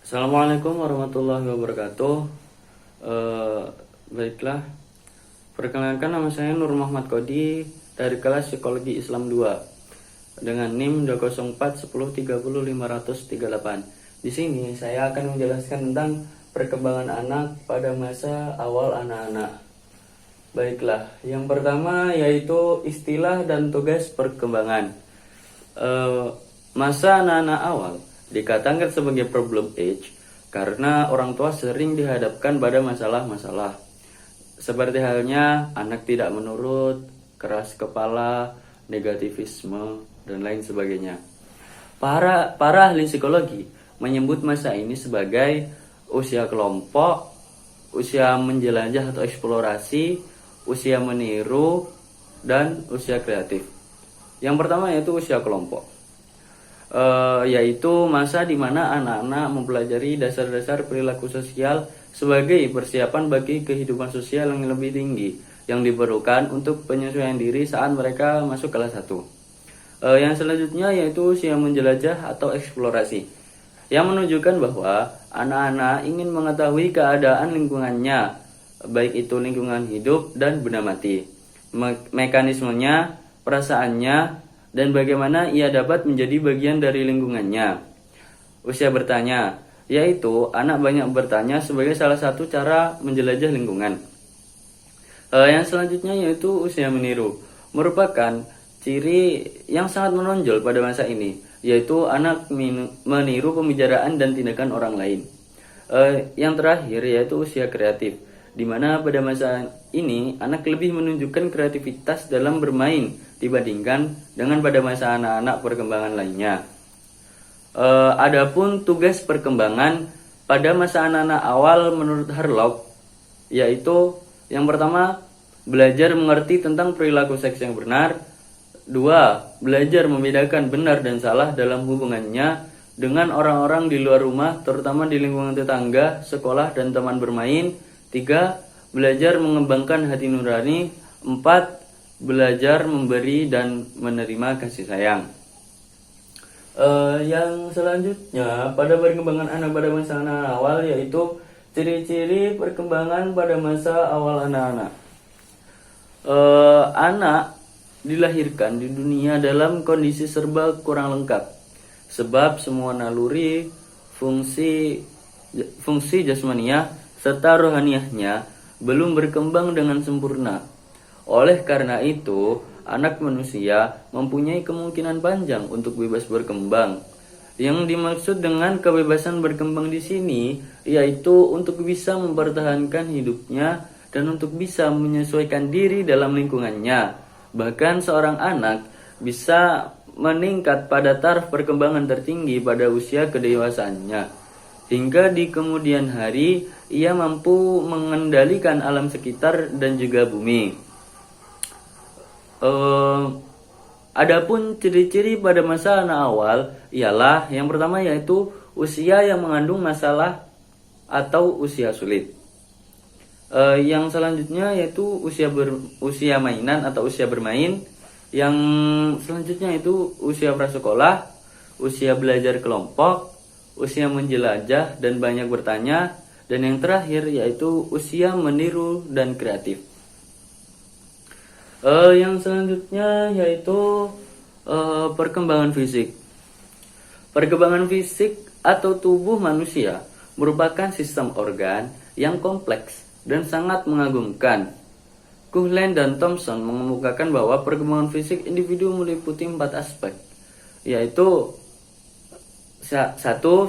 Assalamualaikum warahmatullahi wabarakatuh. Eh, Baiklah, perkenalkan nama saya Nur Muhammad Kodi dari kelas Psikologi Islam 2 dengan NIM 20410300538. Di sini saya akan menjelaskan tentang perkembangan anak pada masa awal anak-anak. Baiklah, yang pertama yaitu istilah dan tugas perkembangan. Masa anak-anak awal dikatakan sebagai problem age karena orang tua sering dihadapkan pada masalah-masalah seperti halnya anak tidak menurut, keras kepala, negativisme, dan lain sebagainya. Para ahli psikologi menyebut masa ini sebagai usia kelompok, usia menjelajah atau eksplorasi, usia meniru, dan usia kreatif. Yang pertama yaitu usia kelompok. Yaitu masa di mana anak-anak mempelajari dasar-dasar perilaku sosial sebagai persiapan bagi kehidupan sosial yang lebih tinggi yang diperlukan untuk penyesuaian diri saat mereka masuk kelas 1. Yang selanjutnya yaitu usia menjelajah atau eksplorasi, yang menunjukkan bahwa anak-anak ingin mengetahui keadaan lingkungannya, baik itu lingkungan hidup dan benda mati, mekanismenya, perasaannya, dan bagaimana ia dapat menjadi bagian dari lingkungannya. Usia bertanya, yaitu anak banyak bertanya sebagai salah satu cara menjelajah lingkungan. Yang selanjutnya yaitu usia meniru, merupakan ciri yang sangat menonjol pada masa ini, yaitu anak meniru pembicaraan dan tindakan orang lain. Yang terakhir yaitu usia kreatif, di mana pada masa ini anak lebih menunjukkan kreativitas dalam bermain dibandingkan dengan pada masa anak-anak perkembangan lainnya. Adapun tugas perkembangan pada masa anak-anak awal menurut Harlock, yaitu yang pertama, belajar mengerti tentang perilaku seks yang benar. 2. Belajar membedakan benar dan salah dalam hubungannya dengan orang-orang di luar rumah, terutama di lingkungan tetangga, sekolah, dan teman bermain. 3. Belajar mengembangkan hati nurani. 4. Belajar memberi dan menerima kasih sayang. Yang selanjutnya pada perkembangan anak pada masa anak awal yaitu ciri-ciri perkembangan pada masa awal anak-anak. Anak dilahirkan di dunia dalam kondisi serba kurang lengkap, sebab semua naluri, fungsi jasmaniah serta rohaniahnya belum berkembang dengan sempurna. Oleh karena itu, anak manusia mempunyai kemungkinan panjang untuk bebas berkembang. Yang dimaksud dengan kebebasan berkembang di sini yaitu untuk bisa mempertahankan hidupnya dan untuk bisa menyesuaikan diri dalam lingkungannya. Bahkan seorang anak bisa meningkat pada taraf perkembangan tertinggi pada usia kedewasaannya. Hingga di kemudian hari ia mampu mengendalikan alam sekitar dan juga bumi. Adapun ciri-ciri pada masa anak awal ialah yang pertama yaitu usia yang mengandung masalah atau usia sulit. Yang selanjutnya yaitu usia mainan atau usia bermain. Yang selanjutnya itu usia prasekolah, usia belajar kelompok, usia menjelajah dan banyak bertanya, dan yang terakhir yaitu usia meniru dan kreatif. Yang selanjutnya yaitu perkembangan fisik. Perkembangan fisik atau tubuh manusia merupakan sistem organ yang kompleks dan sangat mengagumkan. Kuhlen dan Thompson mengemukakan bahwa perkembangan fisik individu meliputi 4 aspek, yaitu 1.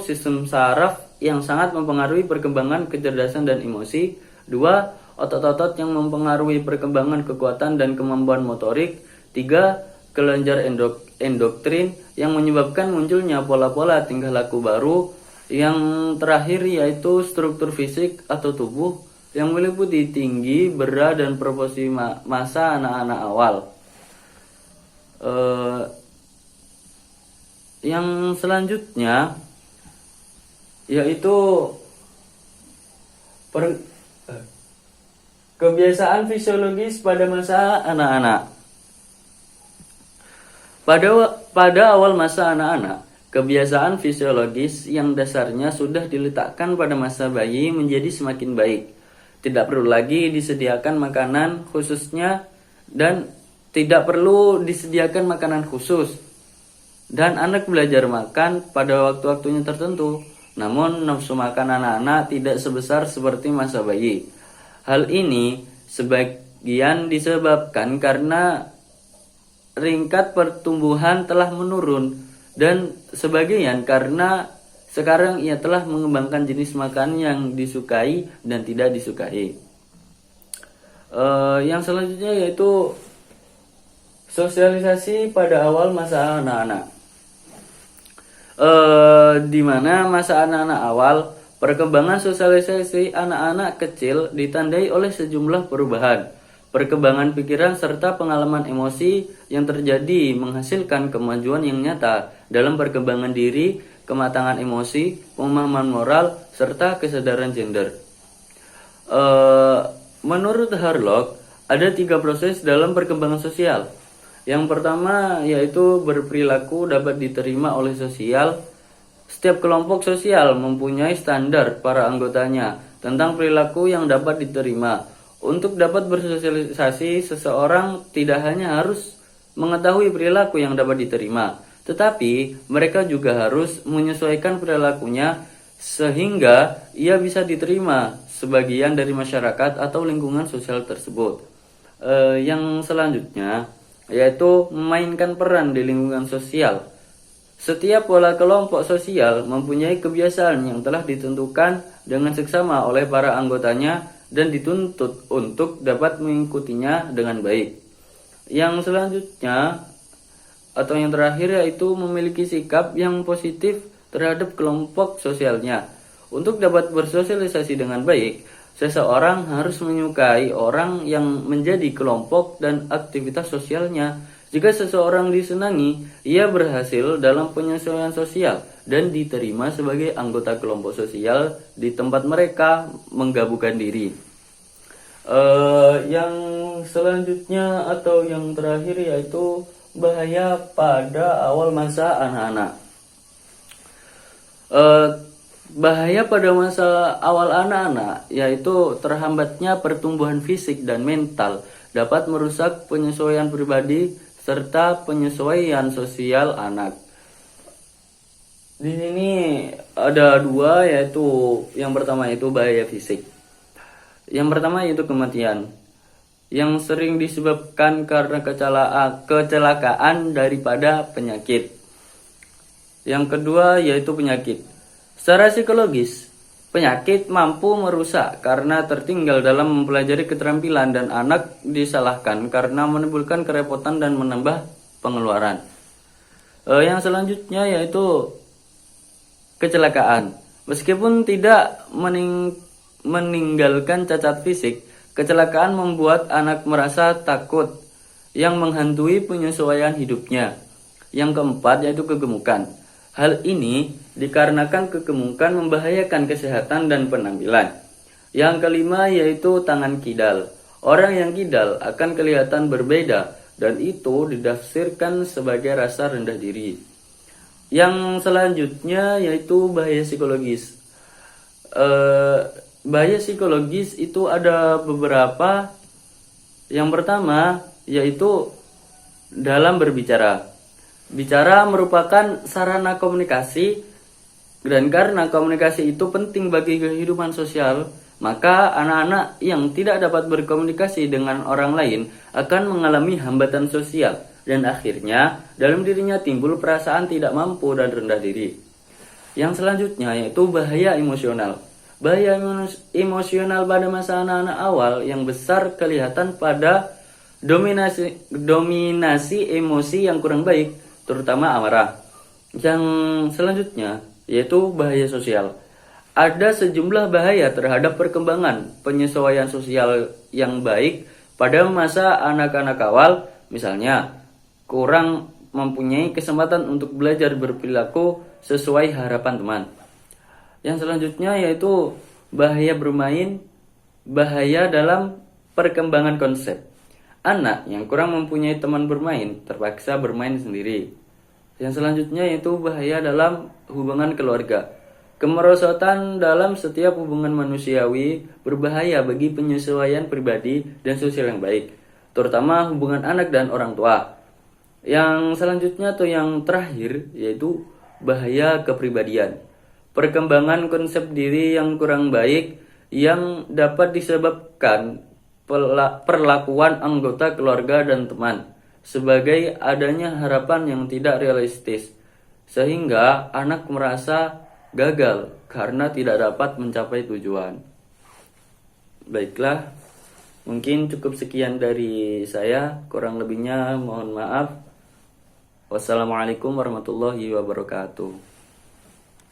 Sistem saraf yang sangat mempengaruhi perkembangan kecerdasan dan emosi. 2. Otot-otot yang mempengaruhi perkembangan kekuatan dan kemampuan motorik. 3. Kelenjar endoktrin yang menyebabkan munculnya pola-pola tingkah laku baru. Yang terakhir yaitu struktur fisik atau tubuh yang meliputi tinggi, berat, dan proporsi masa anak-anak awal. Yang selanjutnya yaitu kebiasaan fisiologis pada masa anak-anak. Pada awal masa anak-anak, Kebiasaan fisiologis yang dasarnya sudah diletakkan pada masa bayi menjadi semakin baik. Tidak perlu lagi disediakan makanan khususnya dan tidak perlu disediakan makanan khusus. Dan anak belajar makan pada waktu-waktunya tertentu. Namun nafsu makan anak-anak tidak sebesar seperti masa bayi. Hal ini sebagian disebabkan karena tingkat pertumbuhan telah menurun dan sebagian karena sekarang ia telah mengembangkan jenis makan yang disukai dan tidak disukai. Yang selanjutnya yaitu sosialisasi pada awal masa anak-anak. Di mana masa anak-anak awal, perkembangan sosialisasi anak-anak kecil ditandai oleh sejumlah perubahan. Perkembangan pikiran serta pengalaman emosi yang terjadi menghasilkan kemajuan yang nyata dalam perkembangan diri, kematangan emosi, pemahaman moral, serta kesadaran gender. Menurut Harlock, ada 3 proses dalam perkembangan sosial. Yang pertama yaitu berperilaku dapat diterima oleh sosial. Setiap kelompok sosial mempunyai standar para anggotanya tentang perilaku yang dapat diterima. Untuk dapat bersosialisasi, seseorang tidak hanya harus mengetahui perilaku yang dapat diterima, tetapi mereka juga harus menyesuaikan perilakunya sehingga ia bisa diterima sebagian dari masyarakat atau lingkungan sosial tersebut. Yang selanjutnya yaitu memainkan peran di lingkungan sosial. Setiap pola kelompok sosial mempunyai kebiasaan yang telah ditentukan dengan seksama oleh para anggotanya dan dituntut untuk dapat mengikutinya dengan baik. Yang selanjutnya atau yang terakhir yaitu memiliki sikap yang positif terhadap kelompok sosialnya. Untuk dapat bersosialisasi dengan baik, seseorang harus menyukai orang yang menjadi kelompok dan aktivitas sosialnya. Jika seseorang disenangi, ia berhasil dalam penyesuaian sosial dan diterima sebagai anggota kelompok sosial di tempat mereka menggabungkan diri. Yang selanjutnya atau yang terakhir yaitu bahaya pada awal masa anak-anak. Bahaya pada masa awal anak-anak yaitu terhambatnya pertumbuhan fisik dan mental dapat merusak penyesuaian pribadi serta penyesuaian sosial anak. Di sini ada 2 yaitu yang pertama yaitu bahaya fisik. Yang pertama yaitu kematian yang sering disebabkan karena kecelakaan daripada penyakit. Yang kedua yaitu penyakit. Secara psikologis, penyakit mampu merusak karena tertinggal dalam mempelajari keterampilan dan anak disalahkan karena menimbulkan kerepotan dan menambah pengeluaran. Yang selanjutnya yaitu kecelakaan. Meskipun tidak meninggalkan cacat fisik, kecelakaan membuat anak merasa takut yang menghantui penyesuaian hidupnya. Yang keempat yaitu kegemukan. Hal ini dikarenakan kegemukan membahayakan kesehatan dan penampilan. Yang kelima yaitu tangan kidal. Orang yang kidal akan kelihatan berbeda dan itu ditafsirkan sebagai rasa rendah diri. Yang selanjutnya yaitu bahaya psikologis. Bahaya psikologis itu ada beberapa. Yang pertama yaitu dalam berbicara. Bicara merupakan sarana komunikasi dan karena komunikasi itu penting bagi kehidupan sosial, maka anak-anak yang tidak dapat berkomunikasi dengan orang lain akan mengalami hambatan sosial dan akhirnya dalam dirinya timbul perasaan tidak mampu dan rendah diri. Yang selanjutnya yaitu bahaya emosional. Bahaya emosional pada masa anak-anak awal yang besar kelihatan pada dominasi emosi yang kurang baik, terutama amarah. Yang selanjutnya yaitu bahaya sosial. Ada sejumlah bahaya terhadap perkembangan penyesuaian sosial yang baik pada masa anak-anak awal, misalnya kurang mempunyai kesempatan untuk belajar berperilaku sesuai harapan teman. Yang selanjutnya yaitu bahaya bermain, bahaya dalam perkembangan konsep. Anak yang kurang mempunyai teman bermain terpaksa bermain sendiri. Yang selanjutnya yaitu bahaya dalam hubungan keluarga. Kemerosotan dalam setiap hubungan manusiawi berbahaya bagi penyesuaian pribadi dan sosial yang baik, terutama hubungan anak dan orang tua. Yang selanjutnya atau yang terakhir yaitu bahaya kepribadian. Perkembangan konsep diri yang kurang baik yang dapat disebabkan perlakuan anggota keluarga dan teman sebagai adanya harapan yang tidak realistis, sehingga anak merasa gagal karena tidak dapat mencapai tujuan. Baiklah, mungkin cukup sekian dari saya, kurang lebihnya mohon maaf. Wassalamualaikum warahmatullahi wabarakatuh.